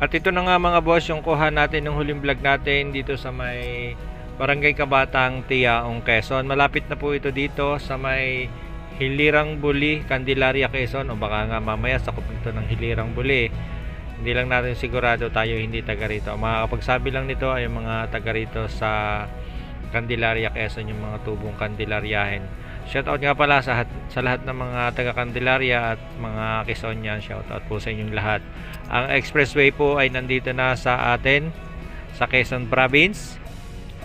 At ito na nga mga boss yung kuha natin ng huling vlog natin dito sa may Barangay Kabatang, Tiaong, Quezon. Malapit na po ito dito sa may Hilirang Buli, Candelaria, Quezon. O baka nga mamaya sakop nito ng Hilirang Buli. Hindi lang natin sigurado, tayo hindi taga rito. Makakapagsabi lang nito ay mga taga rito sa Candelaria, Quezon, yung mga tubong Candelariahin. Shoutout nga pala sa lahat ng mga taga Candelaria at mga Quezonian. Shoutout po sa inyong lahat. Ang expressway po ay nandito na sa atin sa Quezon Province.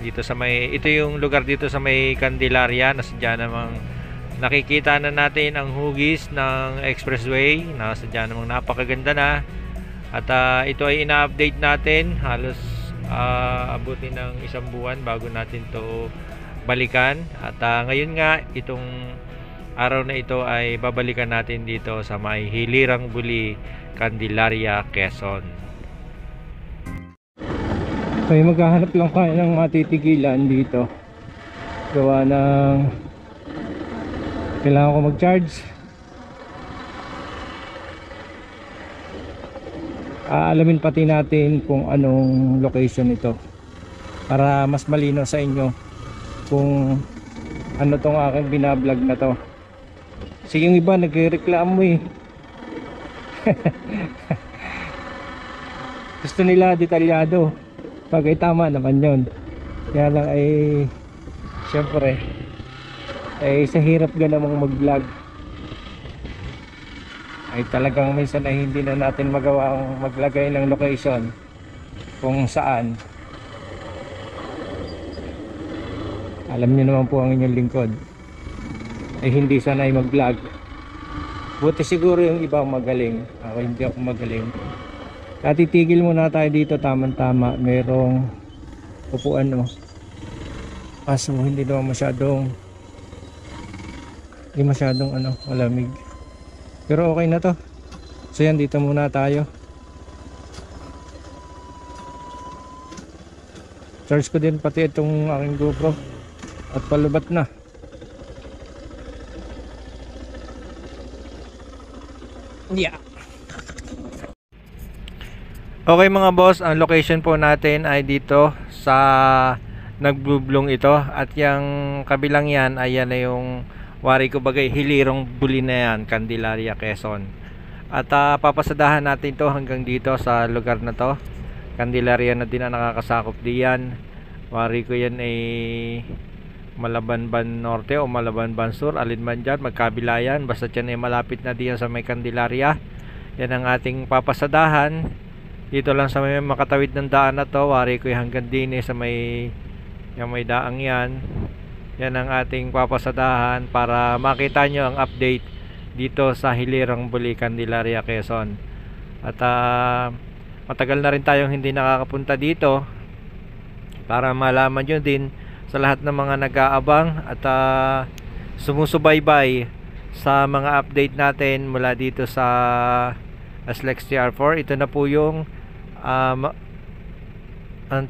Dito sa may, ito yung lugar dito sa may Candelaria. Nasadya namang nakikita na natin ang hugis ng expressway. Nasadya namang napakaganda na. At ito ay ina-update natin. Halos abutin ng isang buwan bago natin to balikan. At ngayon nga itong araw na ito ay babalikan natin dito sa may Hilirang Buli, Candelaria, Quezon. May maghahanap lang kayo ng matitigilan dito. Gawa ng kailangan ko mag-charge. Aalamin pati natin kung anong location ito para mas malino sa inyo kung ano tong aking binablog na to. Sige, yung iba nagrereklamo eh. Gusto nila detalyado. Bagay, tama naman yon. Kaya lang ay syempre ay sa hirap ganamang mag-vlog ay talagang minsan ay hindi na natin magawa ang maglagay ng location kung saan. Alam niyo naman po ang inyong lingkod ay hindi sanay mag-vlog. Buti siguro yung ibang magaling, ako hindi ako magaling. Titigil muna tayo dito, tamang-tama. Merong upuan, no? Kaso hindi masyadong malamig. Pero okay na to. So yan, dito muna tayo. Charge ko din pati itong aking GoPro at palubat na. Yeah. Okay mga boss, ang location po natin ay dito sa Nagbublong ito. At yung kabilang yan ay yan na yung wari ko bagay Hilirang Buli na yan, Candelaria, Quezon. At papasadahan natin to hanggang dito sa lugar na to. Candelaria na din ang nakakasakop diyan. Wari ko yan ay Malabanban Norte o Malabanban Sur, alin man dyan, magkabila yan. Basta yan ay malapit na diyan sa may Candelaria. Yan ang ating papasadahan. Dito lang sa may makatawid ng daan na to, wari ko hanggang din sa may daang yan. Yan ang ating papasadahan para makita nyo ang update dito sa Hilirang Buli, Candelaria, Quezon. At matagal na rin tayong hindi nakakapunta dito para malaman nyo din sa lahat ng mga nag-aabang at sumusubaybay sa mga update natin mula dito sa SLEX TR4. Ito na po yung ang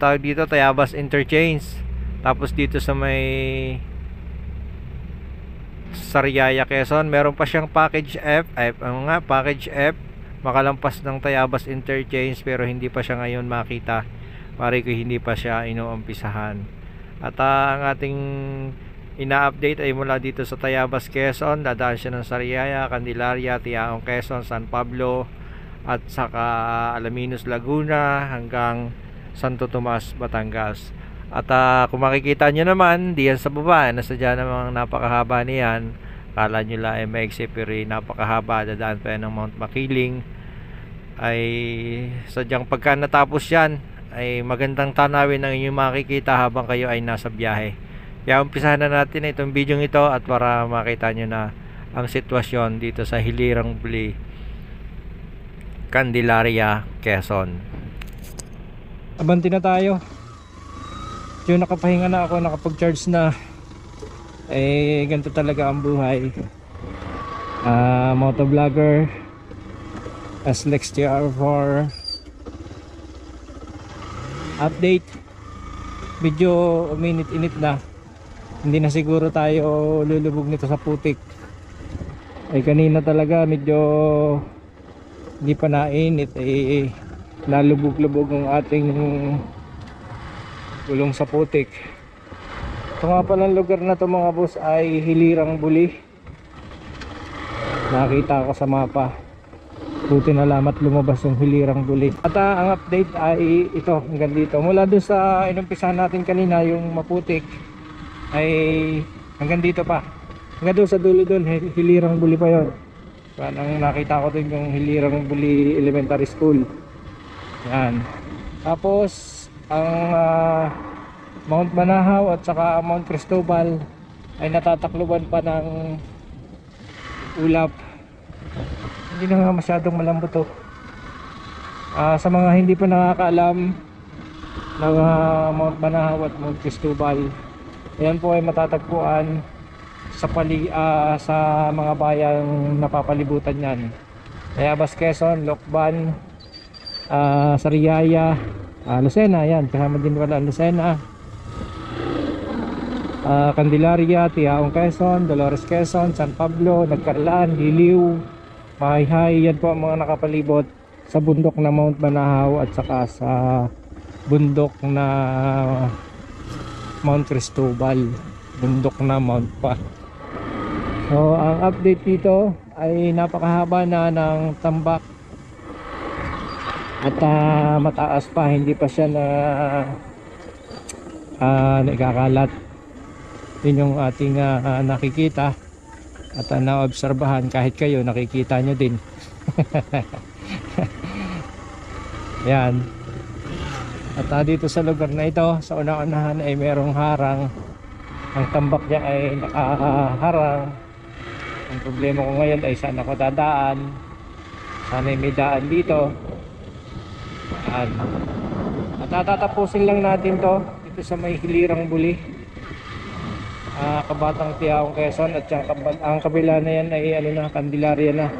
tawag dito, Tayabas Interchange. Tapos dito sa may Sariaya, Quezon, meron pa siyang package F, package F, makalampas ng Tayabas Interchange, pero hindi pa siya ngayon makita. Pare ko hindi pa siya inuumpisahan. At ang ating ina-update ay mula dito sa Tayabas, Quezon, dadaan siya ng Sariaya, Candelaria, Tiaong, Quezon, San Pablo, at saka Alaminos, Laguna, hanggang Santo Tomas, Batangas. At kung makikita nyo naman diyan sa baba, nasadya namang napakahaba niyan. Kala nyo lang ay maiksi, pero napakahaba. Dadaan pa yan ng Mount Makiling. Ay sadyang pagka natapos yan ay magandang tanawin ang inyong makikita habang kayo ay nasa biyahe. Kaya umpisahan na natin itong video ito at para makita nyo na ang sitwasyon dito sa Hilirang Buli, Candelaria, Quezon. Abanti na tayo. Yung nakapahinga na ako, nakapag-charge na. Eh, ganito talaga ang buhay. Motovlogger, SLEX TR4 update. Medyo uminit-init na. Hindi na siguro tayo lulubog nito sa putik. Ay kanina talaga medyo hindi pa nainit, nalubog-lubog ang ating gulong sa putik. Ito nga palang lugar na to mga boss ay Hilirang Buli. Nakita ko sa mapa, buti na lang at lumabas yung Hilirang Buli. At ang update ay ito, hanggang dito. Mula dun sa inumpisahan natin kanina, yung maputik, ay hanggang dito pa. Hanggang doon sa dulo doon, Hilirang Buli pa yon. Parang nakita ko dun yung Hilirang Buli Elementary School. Yan. Tapos ang Mount Banahaw at saka Mount Cristobal ay natatakluban pa ng ulap. Hindi na nga masyadong malambot to. Sa mga hindi pa nakakaalam ng Mount Banahaw at Mount Cristobal, ayan po ay matatagpuan sa mga bayang napapalibutan yan. Tayabas, Quezon, Lokban, Sariaya, Lucena, yan kasama din wala Lucena, Candelaria, Tiaong, Quezon, Dolores, Quezon, San Pablo, Nagcarlaan, Liliw, Mahayhay. Yan po ang mga nakapalibot sa bundok na Mount Banahaw at saka sa bundok na Mount Cristobal, bundok na Mount pa. So ang update dito ay napakahaba na ng tambak at mataas pa, hindi pa siya na nagkakalat. Yun yung ating nakikita at naobserbahan, kahit kayo nakikita nyo din. Yan. At dito sa lugar na ito, sa una-unahan ay merong harang. Ang tambak niya ay nakaharang. Ang problema ko ngayon ay saan ako dadaan. Sana may daan dito. Yan. At tatapusin lang natin to dito sa may Hilirang Buli, Kabatang Tiaong, Quezon. At ang kabila na yan ay Candelaria na.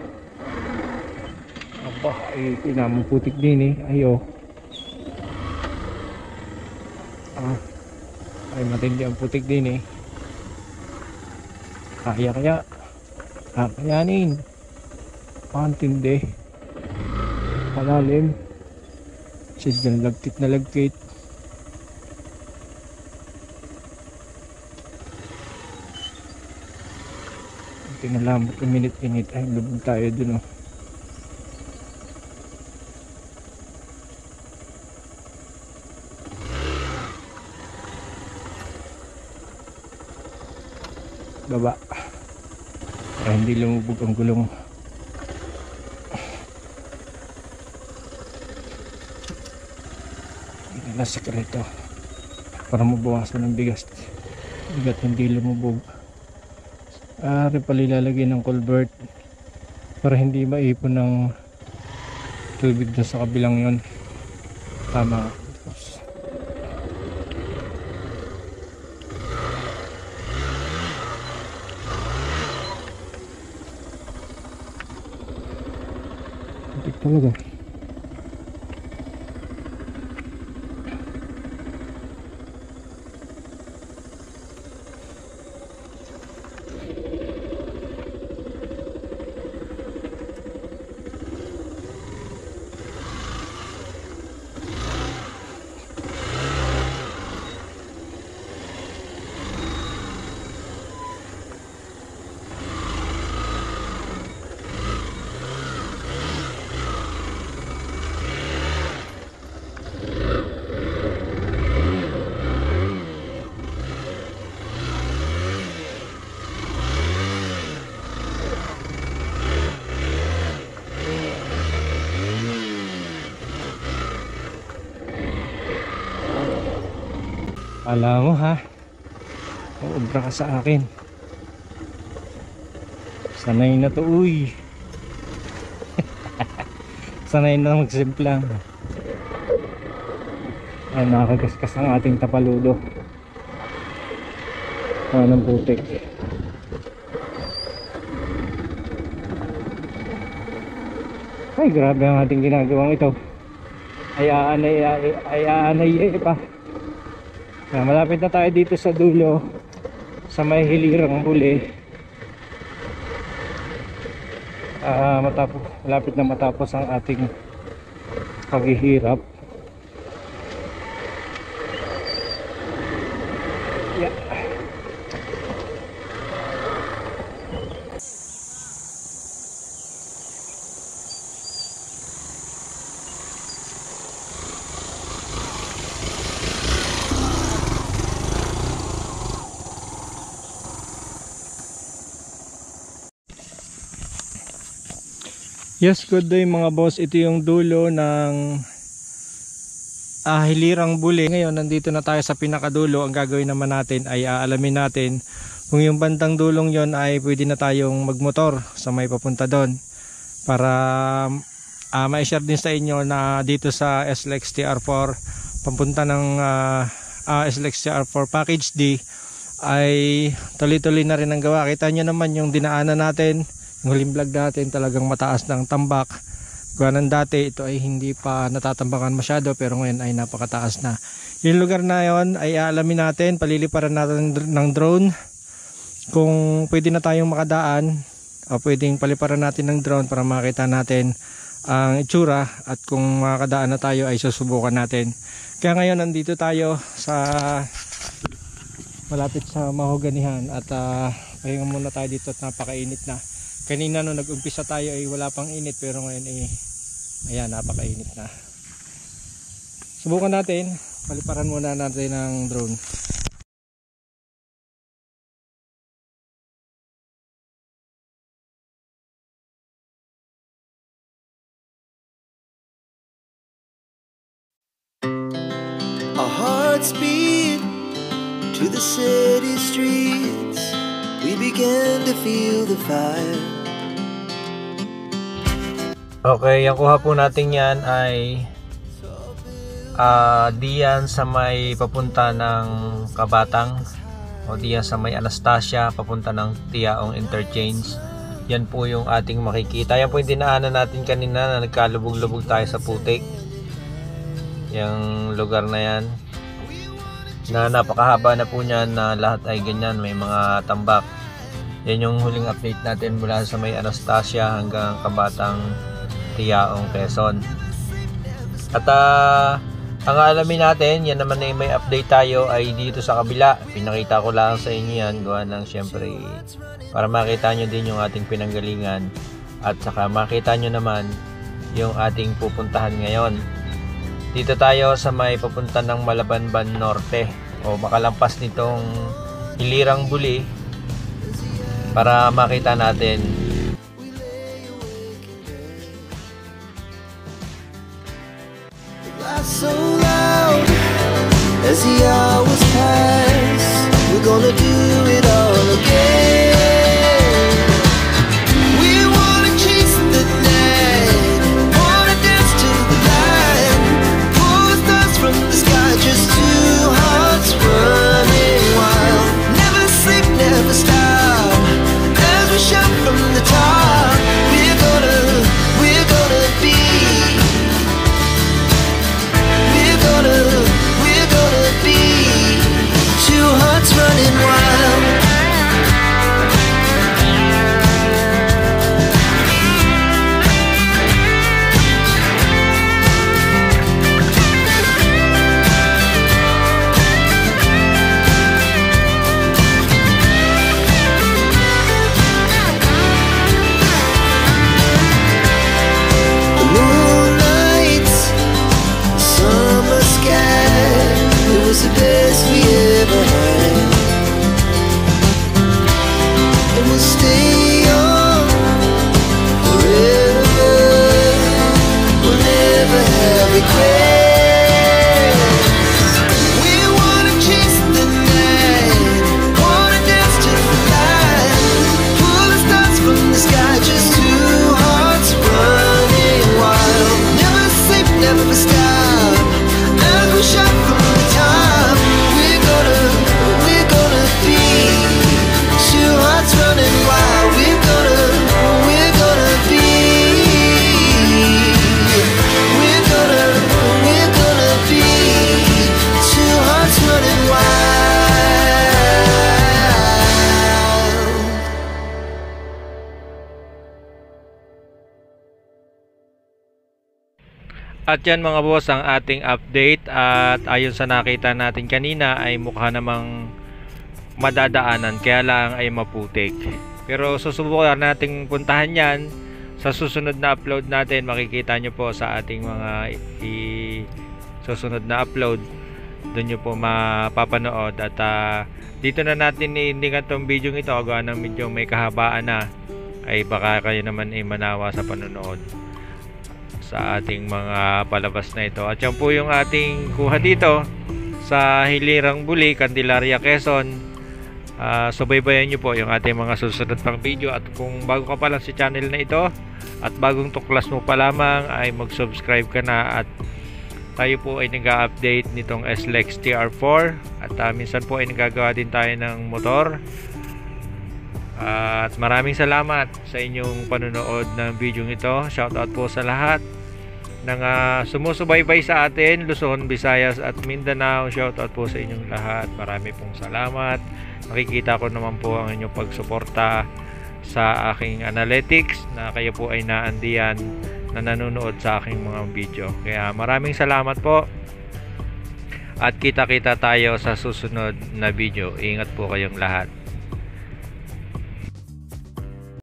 Aba, ay pinamumputik din eh. Ayo. Ay matindi ang putik din eh. Kaya kakayanin. Pantindi. Palalim. Sidyan lagkit na lagkit. Tinalambot ng minute-minute ay lubog tayo dun oh. Baba para hindi lumubog ang gulong. Hindi na sekreto para mabawasan ng bigat hindi lumubog. Pala ilalagay ng culvert para hindi maipon ng tubig doon sa kabilang yon. Tama. Hindi talaga. Alam mo ha, uubra ka sa akin. Sanay na to uy. Sanay na magsimplang. Ay, nakagaskas ang ating tapaludo. Ng putik. Ay, grabe ang ating ginagawang ito. Ay aanay pa. Malapit na tayo dito sa dulo sa may Hilirang Buli. Malapit na matapos ang ating paghihirap. Yeah. Yes, good day mga boss. Ito yung dulo ng Hilirang Buli. Ngayon, nandito na tayo sa pinakadulo. Ang gagawin naman natin ay aalamin natin kung yung bandang dulong yon ay pwede na tayong magmotor sa may papunta doon. Para ma-share din sa inyo na dito sa SLEX TR4, papunta ng SLEX TR4 Package D, ay tuloy-tuloy na rin ang gawa. Kita nyo naman yung dinaanan natin. Yung huling vlog natin, talagang mataas ng tambak. Gawa ng dati, ito ay hindi pa natatambakan masyado, pero ngayon ay napakataas na. Yung lugar na yon ay aalamin natin, paliliparan natin ng drone kung pwede na tayong makadaan, o pwedeng paliparan natin ng drone para makita natin ang itsura, at kung makadaan na tayo ay susubukan natin. Kaya ngayon nandito tayo sa malapit sa Mahoganihan, at pahinga muna tayo dito at napakainit na. Kanina nung nag-umpisa tayo ay wala pang init, pero ngayon ay ayan, napakainit na. Subukan natin, paliparan muna natin ng drone. Our hearts beat to the city streets. We began to feel the fire. Okay, ang kuha po natin yan ay diyan sa may papunta ng Kabatang, o diyan sa may Anastasia papunta ng Tiaong Interchange. Yan po yung ating makikita. Yan po yung dinaanan natin kanina na nagkalubog-lubog tayo sa putik. Yung lugar na yan na napakahaba na po niyan, na lahat ay ganyan, may mga tambak. Yan yung huling update natin mula sa may Anastasia hanggang Kabatang, Tiaong, Quezon. At ang alamin natin, yan naman na may update tayo ay dito sa kabila. Pinakita ko lang sa inyo yan, gawa ng syempre para makita nyo din yung ating pinanggalingan, at saka makita nyo naman yung ating pupuntahan ngayon. Dito tayo sa may papunta ng Malabanban Norte, o makalampas nitong Hilirang Buli, para makita natin. So loud as the hours pass, we're gonna do it all again. We wanna chase the night, wanna dance to the light, pull the stars from the sky, just two hearts running wild. Never sleep, never stop, as we shout from the top. We're gonna be. We're gonna be two hearts running wild. At yan mga boss ang ating update, at ayon sa nakita natin kanina ay mukha namang madadaanan, kaya lang ay maputik. Pero susubukan nating puntahan yan sa susunod na upload natin. Makikita nyo po sa ating mga susunod na upload, doon nyo po mapapanood. At dito na natin iindigan tong video ito, gawa ng medyo may kahabaan na, ay baka kayo naman ay manawa sa panonood sa ating mga palabas na ito. At yan po yung ating kuha dito sa Hilirang Buli, Candelaria, Quezon. Subaybayan nyo po yung ating mga susunod pang video. At kung bago ka pa lang sa channel na ito at bagong tuklas mo pa lamang, ay mag-subscribe ka na. At tayo po ay nag-update nitong SLEX TR4, at minsan po ay nagagawa din tayo ng motor. At maraming salamat sa inyong panonood ng video ito. Shoutout po sa lahat ng sumusubaybay sa atin, Luzon, Visayas at Mindanao. Shoutout po sa inyong lahat. Marami pong salamat. Nakikita ko naman po ang inyong pagsuporta sa aking analytics, na kayo po ay naandiyan na nanonood sa aking mga video. Kaya maraming salamat po. At kita-kita tayo sa susunod na video. Ingat po kayong lahat.